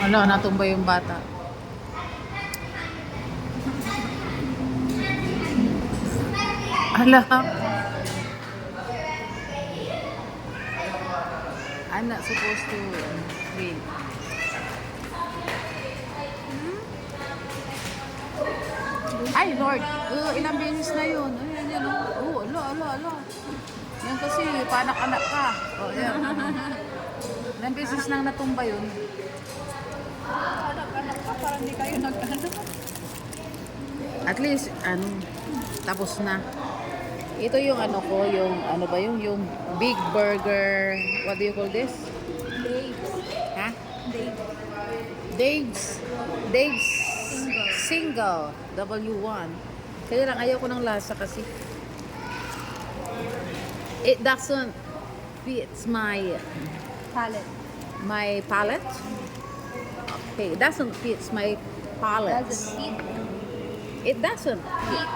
Wala, natumba yung bata. Ala. I'm not supposed to win. Ay, Lord. Ilang beses na yun. Ayan, yan. Ala. Yan kasi, panak-anak ka. Yan. Ilang beses nang natumba yun. Anak-anak ka, parang di kayo nag-ano. At least, tapos na. Ito yung ko, yung yung Big Burger. What do you call this? Dave. Ha? Dave. Dave's Single. W1. Kaya lang ayaw ko ng lasa kasi. It doesn't fit my palate. Okay, it doesn't fit my palate. Doesn't fit. It doesn't. Fit.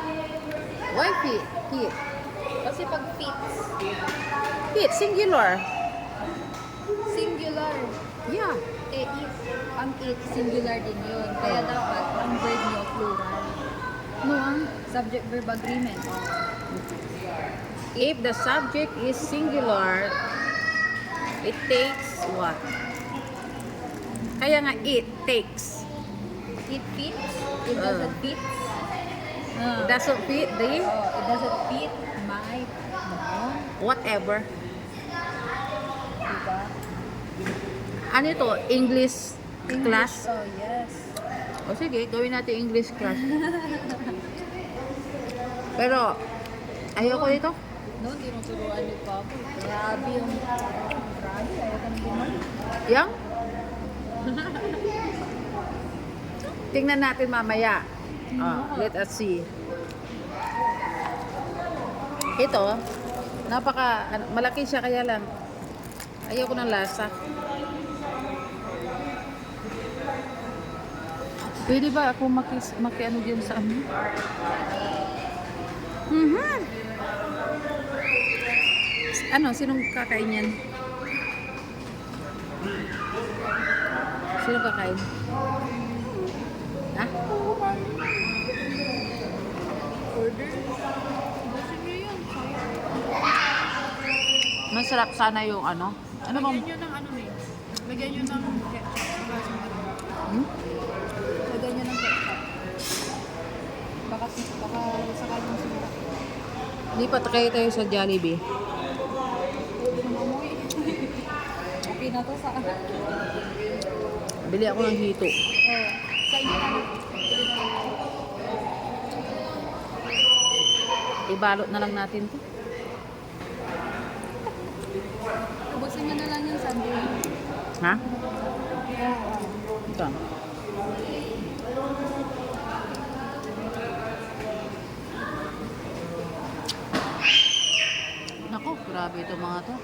Why fit? Fit. Kasi pag fits, Fit, singular. singular. Yeah. Eh, if ang it, singular din yun. Kaya dapat ang verb nyo, plural. No, Subject verb agreement. if the subject is singular, it takes what? Kaya nga it takes. It fits. It doesn't fit. It doesn't fit the It doesn't fit my whatever. diba? Ano ito? English class? Oh, yes. O sige, gawin natin English class. Pero, ayoko nito. No, hindi mo turuan yung papa. Grabe yung... Grabe, ayaw ka nang bumalik. Yang? Tingnan natin mamaya. Let us see. Ito, malaki siya kaya lang. Ayoko ng lasa. Pwede ba ako makiano dyan sa ano? Ano? Sinong kakain yan? Sinong kakain? Ha? Order? Gusto nyo yun. Masarap sana yung ano? Ano bang? Lagyan nyo ng ano eh. Lagyan nyo ng ketchup. Lagyan nyo ng ketchup. Baka sakal yung simula. Lipat kayo tayo sa Jollibee. Pwede naman mo eh. Okay na to sa... Bili ako ng hito. Oh, sa inyo na. Ibalot na lang natin to. Ubusin nyo na lang yung sandwich. Ha? Ito. Nako, grabe ito mga to.